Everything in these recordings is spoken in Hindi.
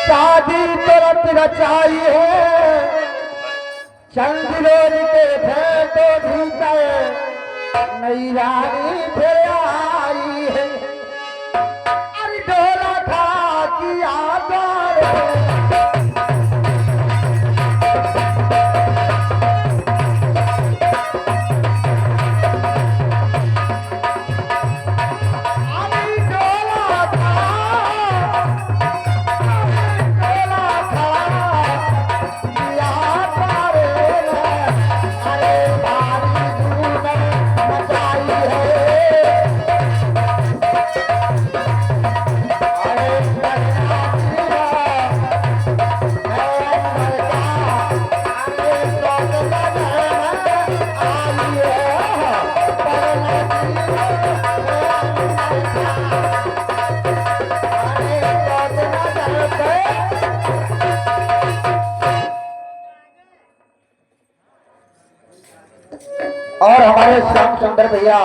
शादी तुरंत रचाई है चंद्रोज के थे तो भीतर नई रानी फिर आई है अरे डोला था कि आदर और हमारे श्याम सुंदर भैया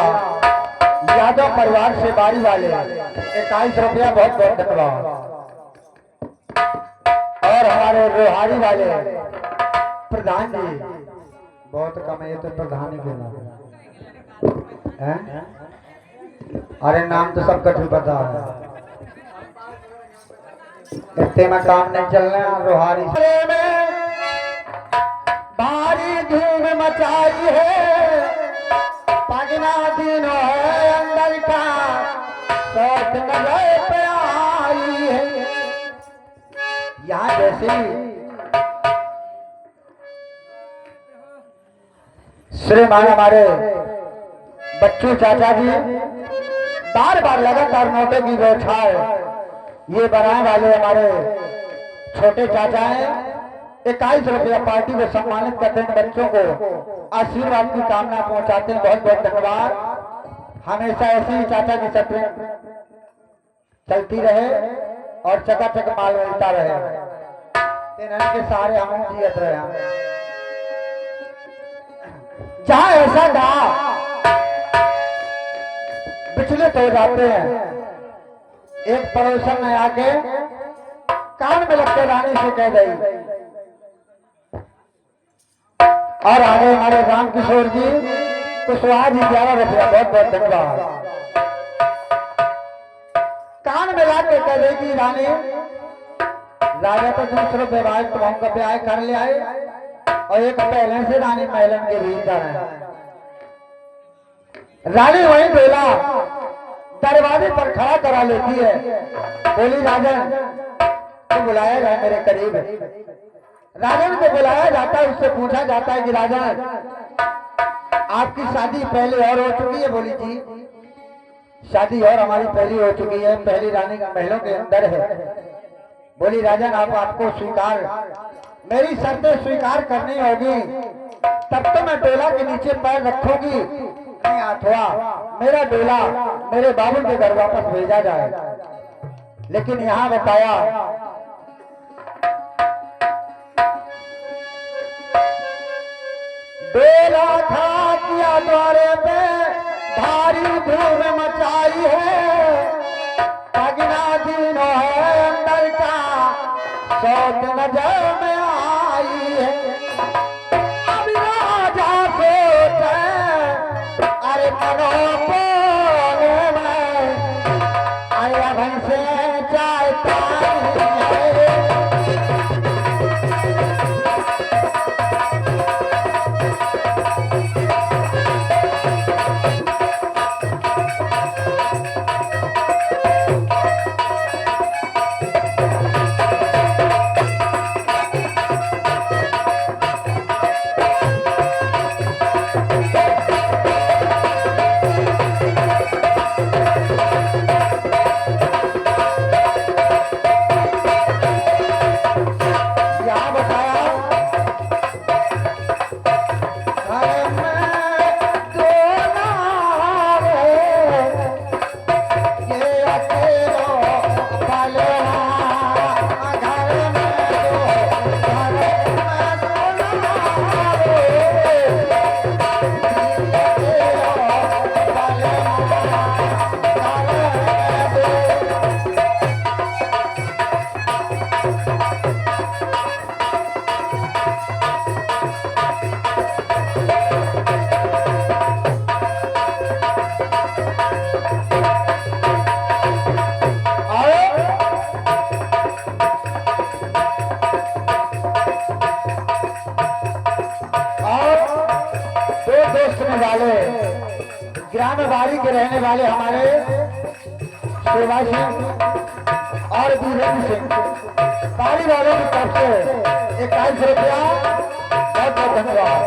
यादव परिवार से बारी वाले 21 रुपया बहुत बहुत धन्यवाद। और हमारे रोहारी वाले प्रधान जी बहुत कम है तो प्रधान ही के नाम है। अरे नाम तो सबका ठीक पता है इतने में काम नहीं चलना। रोहारी में भारी धूम मचाई है पगना दिन है अंदर का शौक नजर पे आई है। यहाँ जैसे श्रीमान हमारे बच्चू चाचा जी बार बार लगातार नोटों की बौछार ये बनाने वाले हमारे छोटे चाचा हैं 21 रुपया पार्टी को सम्मानित करते हैं बच्चों को आशीर्वाद की कामना पहुंचाते हैं। बहुत बहुत धन्यवाद। हमेशा ऐसे ही चाचा की सत्रें चलती रहे और चकाचक माल मिलता रहे के सारे हम जियत रहे। जहां ऐसा गा विचलित हो जाते हैं एक पड़ोसन ने आके कान में लगते रानी से कह गई। और आगे हमारे राम किशोर जी कुशवाहा जी 11 रुपया बहुत बहुत धन्यवाद। कान में लाके कह देगी रानी राजा तो दूसरों विवाह तुम का ब्याह कर ले आए और एक पहले से रानी महलन के भीतर है। रानी वहीं बेला दरवाजे पर खड़ा करा लेती है। बोली राजन तो बुलाया गया मेरे करीब। राजन को बुलाया जाता है उससे पूछा जाता है कि राजन आपकी शादी पहले और हो चुकी है। बोली जी शादी और हमारी पहली हो चुकी है पहली रानी महलों के अंदर है। बोली राजन आप आपको स्वीकार मेरी शर्तें स्वीकार करनी होगी तब तो मैं डोला के नीचे पैर रखूंगी नहीं अथवा मेरा डोला मेरे बाबुल के घर वापस भेजा जाए। लेकिन यहाँ बताया डोला था किया द्वारे पे भारी धूम मचाई है पगना दिन है अंदर का शौक नजर में आई है। अब राजा सोचे अरे मनोपोले में आया भन से चाहता है। फुलवारी के रहने वाले हमारे सेवा सिंह और वीरेंद्र सिंह ताली वालों की तरफ से 21 रुपया बहुत बहुत धन्यवाद।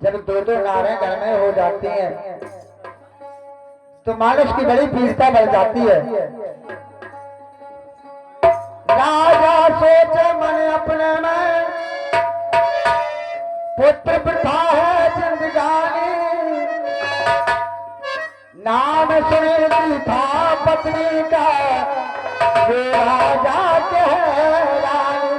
जब दो दो नारें घर में हो जाती हैं तो मानुष की बड़ी पीड़िता बढ़ जाती है। राजा सोचे मन अपने में पुत्र वृथा है जिंदगानी, नाम सुने की था पत्नी का वो राजा के रानी।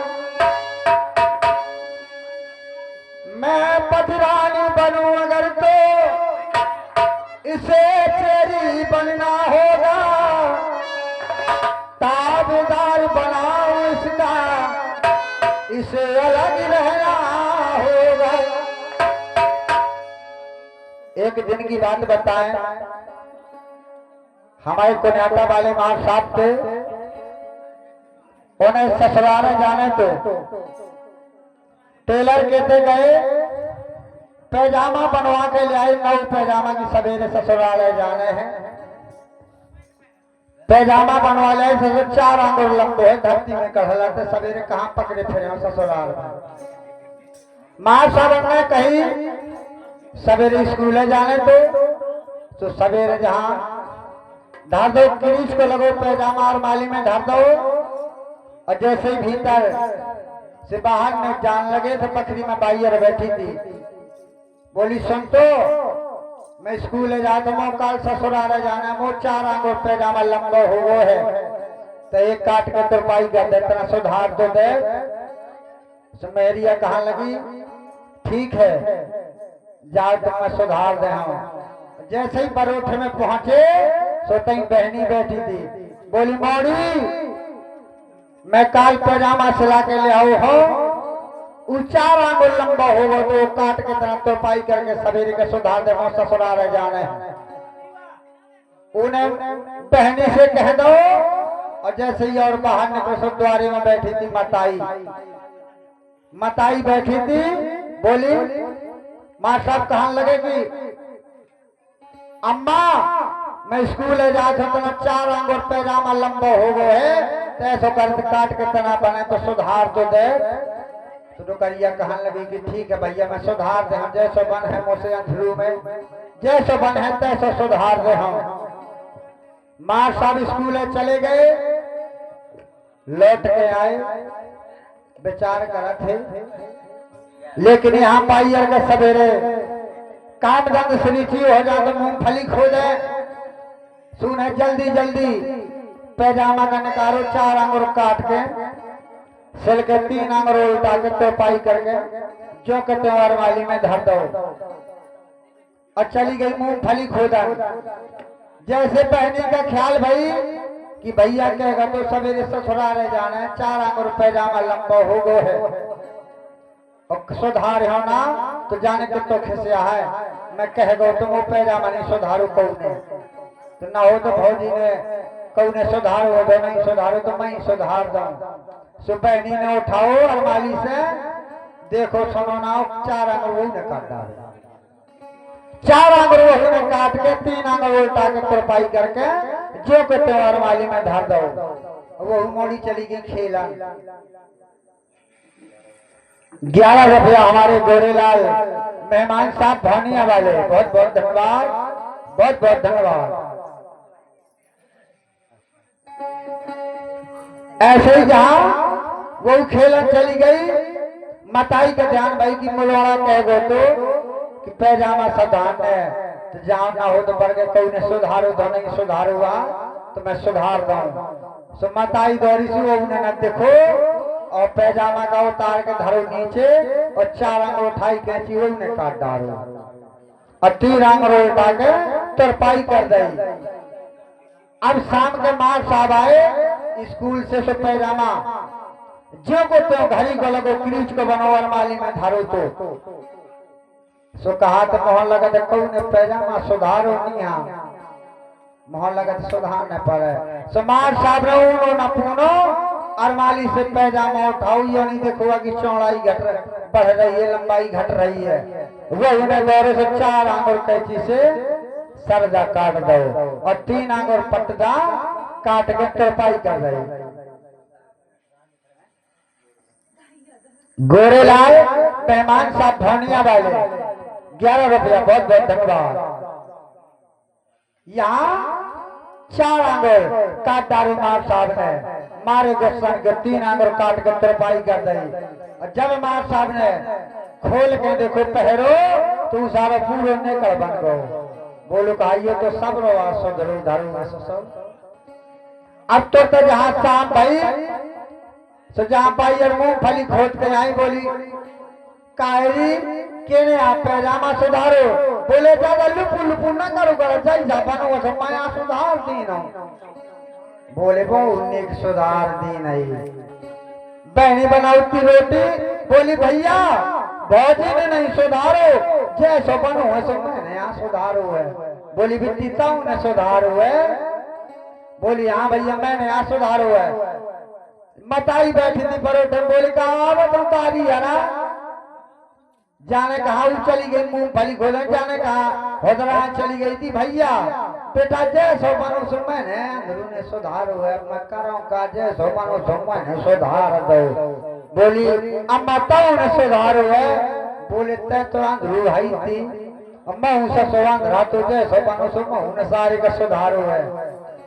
मैं पतिरानी बनूं अगर तो इसे तेरी बनना होगा, ताबेदार बनाओ इसका इसे अलग रहना होगा। एक दिन की बात बताएं, हमारे कोन्याटा वाले मां साहब थे, उन्हें ससुराल जाने तो टेलर कहते गए पैजामा बनवा के ले आए, नौ पैजामा की सवेरे ससुराल जाने हैं। पैजामा बनवा ले 4 आंगुर लंबे है, धरती में कढ़ला थे, सवेरे कहाँ पकड़े फिरे हो ससुराल में। माँ साहब ने कही सवेरे स्कूल जाने तो सवेरे जहाँ धर दो, क्रीज को लगो पैजामा और माली में धर दो, और जैसे ही भीतर से बाहर में जान लगे तो पखरी में बाइयर बैठी थी, बोली सुन तो मैं स्कूल जाता हूँ, कल ससुराल जाना है, मोर 4 आंगुर पैजामा लंबा हो वो है, तो एक काट के तुरपाई कर दे, इतना सुधार तो दे। मेरिया कहा लगी ठीक है जाओ तो मैं सुधार दे हूँ। जैसे ही बरोठे में पहुंचे सोते ही बहनी बैठी थी, बोली मौड़ी मैं काल पैजामा सिला के ले आओ हो, 4 आंगुर लंबा होगा तो काट के तरह तो पाई करके सवेरे के सुधार दे, ससुराल जाने। उन्हें बहनी से कह दो, और जैसे ही और बाहर निकलो द्वारे में बैठी थी मताई बैठी थी, बोली माँ साहब कहने लगे कि अम्मा मैं स्कूल जाता हूँ, 4 आंगुर पैजामा लंबा हो गए है, ऐसा कर काट के तना बने तो सुधार तो दे। तो डोकरिया कहने लगी कि ठीक है भैया मैं सुधार दे, हम जैसो बन है मुझसे अंधरू में जैसो बन है तैसो सुधार दे हम। माँ साहब स्कूल चले गए, लौट के आए, विचार कर थे, लेकिन यहाँ पाइयर के सवेरे काम धंध सुनिची हो जाए तो मूंगफली खो जाए, सुने जल्दी जल्दी पैजामा का निकालो, 4 आंगुर काट के सिल के 3 आंगुर उल्टा के तो पाई करके जो के त्योहार वाली में धर दो, और चली गई मूंगफली खोदा। जैसे पहने का ख्याल भाई कि भैया कहेगा तो सवेरे ससुराल जाना है, 4 आंगुर पैजामा लंबा हो गो है, और सुधार हो ना तो जाने के तो खिसिया है, मैं कह गो तुम वो पैजामा नहीं सुधारू कौन तो ना हो तो भौजी ने कौने सुधारो दो नहीं सुधारो तो मैं सुधार दूं। सुबह ने उठाओ अरमाली से देखो सुनो ना 4 आंगुर वो ने काट डाले, 4 आंगुर वो ने काट के 3 आंगुर उल्टा के तुरपाई करके जो के त्यो अरमाली में धर दो। वो मोड़ी चली गई खेला। 11 रुपया हमारे गोरेलाल मेहमान साहब भानिया वाले, बहुत बहुत धन्यवाद, बहुत बहुत धन्यवाद। ऐसे ही जहां वो खेलन चली गई, मताई का ध्यान भाई की मुलवाड़ा कह गो तो कि पैजामा साधान है तो जाओ ना हो तो बढ़ के कोई ने सुधारो तो नहीं सुधार हुआ तो मैं सुधार दूं। सो मताई दौड़ी से वो उन्हें न देखो और पैजामा का उतार के धरो नीचे और 4 आंगुर उठाई कैंची वो उन्हें काट डालो और 3 आंगुर उठा के तुरपाई कर दी। अब शाम के मार साहब आए स्कूल से सो पैजामा जो को तो घड़ी को लगो क्रीच को बनो अरमाली में धारो तो सो कहा तो मोहन लगा तो कौन ने पैजामा सुधारो नहीं मोहन लगा तो सुधार न पड़े। सो मार साहब ने उनो न पुनो अरमाली से पैजामा उठाओ यो नहीं देखो कि चौड़ाई बढ़ रही है लंबाई घट रही है। वो उन्हें दौरे से 4 आंगुर कैंची से सरजा काट दो और 3 आंगुर पटदा काट के तुरपाई कर दो। गोरेलाल मेहमान साहब भानिया वाले 11 रुपया, बहुत बहुत धन्यवाद। यहाँ 4 आंगुर काट डालो मार साहब ने, मारे गुस्सन के 3 आंगुर काट के तुरपाई कर दी। और जब मार साहब ने खोल के देखो पहरो तू सारा पूरे निकल बन गो। बोलो कहिए तो सब रो सुधरो धरो सब। अब तो जहां शाम भाई तो जहां पाई और मूंगफली खोद के आई बोली कायरी केने आप पैजामा सुधारो। बोले ज्यादा लुपु लुपु न करो कर जाई जा बनो सब माया सुधार दी न। बोले वो उन्हें सुधार दी नहीं। बहनी बनाउती रोटी बोली भैया भौजी ने नहीं सुधारो जैसो बनो ऐसो मैंने यहाँ सुधारो है। बोली बिट्टी ताऊ ने सुधारो है। बोली हाँ भैया मैंने यहाँ सुधारो है। मताई बैठी थी परोठे बोली कहा तुम तारी है ना जाने कहा चली गई मूंगफली खोलन जाने कहा होदरा चली गई थी भैया बेटा जैसो बनो सो मैंने अंदरू ने सुधार हुआ मैं करो का जैसो बनो सो मैंने सुधार दो। बोली अम्मा ताऊ ने सुधार हुआ। बोले तय तो अंदरू आई थी मैं उनसे सुबह रहा तो जैसो बनो सो मैं सारे का सुधार हुआ।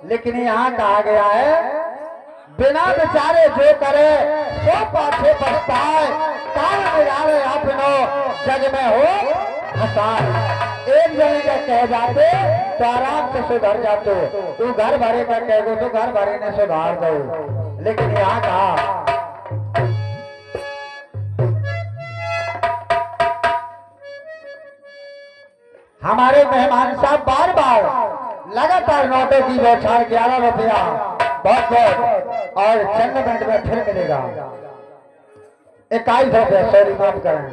लेकिन यहाँ कहा गया है बिना बेचारे जो करे सो पाछे पछताए काल बिगाड़े अपनो जग में हो हसाए। एक जने का कह जाते तो आराम से सुधर जाते तू घर भरे का कह दो तो घर भरे ने सुधार दो। लेकिन यहाँ कहा हमारे मेहमान साहब बार बार लगातार नोटों की बौछार 11 रुपया बहुत बहुत और चंद मिनट में फिर मिलेगा 21 रुपया। सॉरी माफ करें,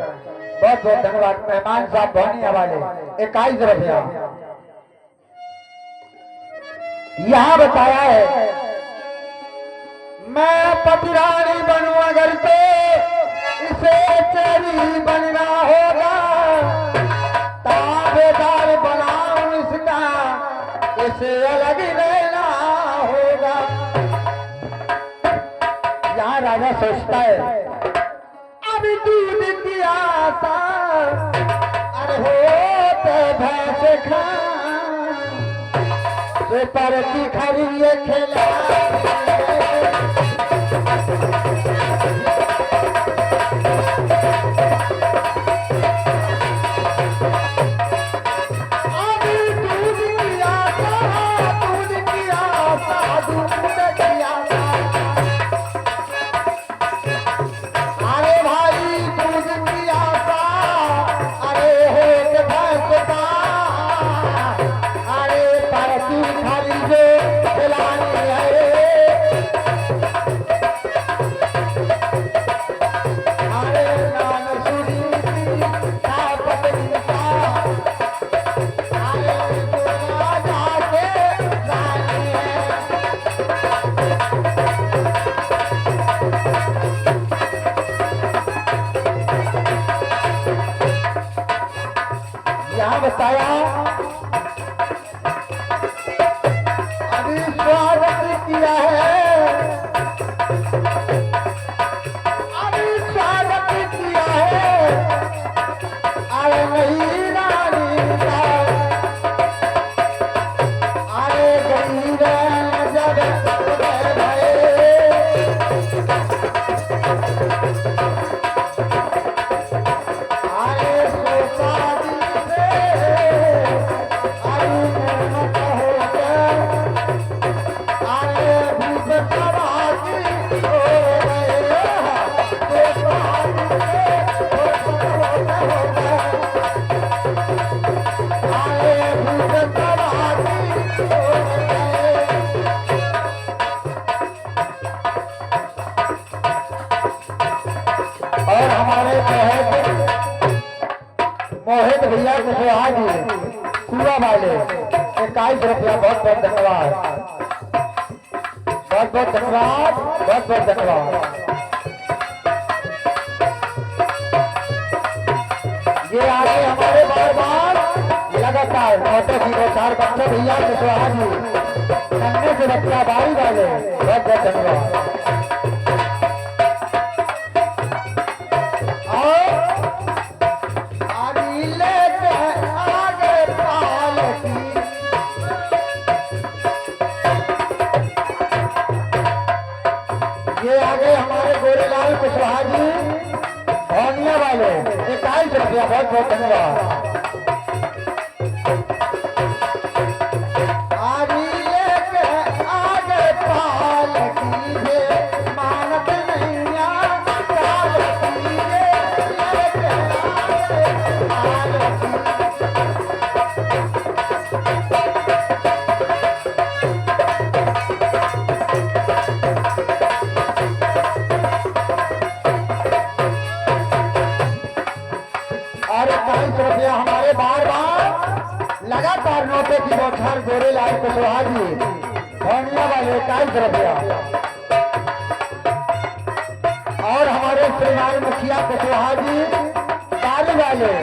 बहुत बहुत धन्यवाद मेहमान साहब भानिया वाले 21 रुपया। यहाँ बताया है मैं पतिरानी बनूं अगर तो इसे चेरी बनना होगा ताबेदार बनाऊं इसका इसे अलग रहना होगा। यहाँ राजा सोचता है अभी दूध की आशा अरे हो तो भैंस खा पर की खरी खेला यहाँ बताया अभी स्वागत किया है, अभी स्वागत किया है, अरे नहीं रानी का, अरे गई जब भय और हमारे मोहित भैया कुशवाहा जी कुआ वाले 21 रुपया, बहुत बहुत धन्यवाद, बहुत बहुत धन्यवाद, बहुत बहुत धन्यवाद। ये आगे हमारे बार बार लगातार ऑटो की चार बच्चे भैया कुशवाहा जी नन्हे से बच्चा बारी वाले, बहुत बहुत धन्यवाद। ये आगे हमारे गोरेलाल कुशवाहा जी भौनिया वाले 21 रुपया, बहुत बहुत धन्यवाद। और 21 रुपया हमारे बार बार लगातार नोटों की बौछार गोरेलाल कुशवाहा जी भौनिया वाले 21 रुपया। और हमारे श्रीमान मुखिया कुशवाहा जी बाली वाले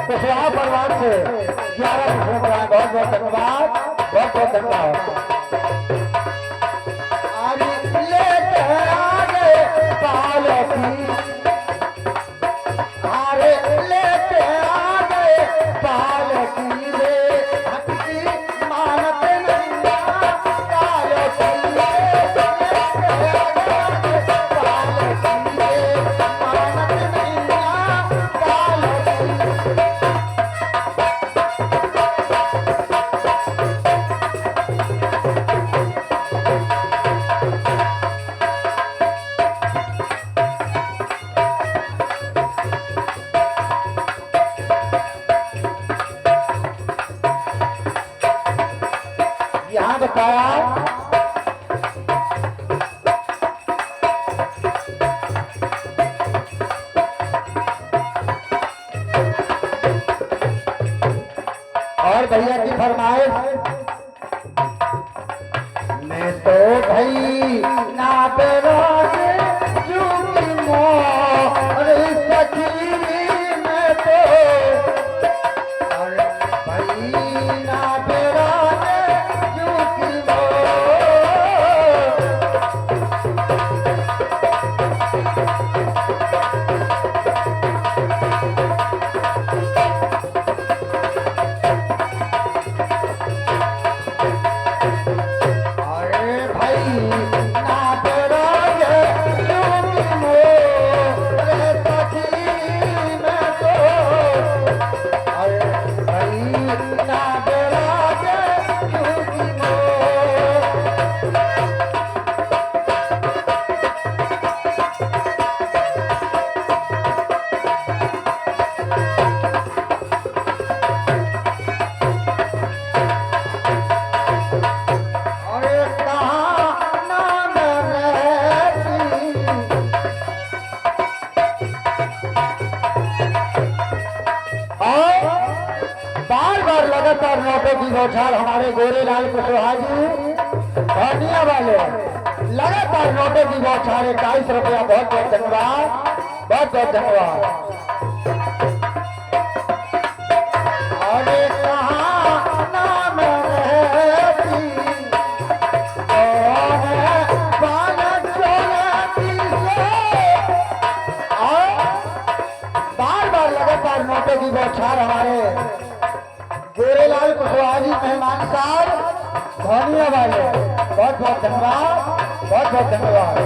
कुशवाहा परिवार से 11 रुपया, बहुत बहुत धन्यवाद, बहुत बहुत धन्यवाद। यहाँ बताया और भैया की फरमाइश, मैं तो भाई ना बेरोज झूठी मोर सखी, मैं तो भाई ना बेरोज झूठी मोर। लगातार नोटों की बौछार हमारे गोरेलाल कुशवाहा जी भाटिया वाले, लगातार नोटों की बौछार 21 रुपया, बहुत बहुत धन्यवाद, बहुत बहुत धन्यवाद। और नोटों की बौछार हमारे गोरेलाल कुशवाहा जी मेहमान साहब धोनिया वाले, बहुत बहुत धन्यवाद, बहुत बहुत धन्यवाद।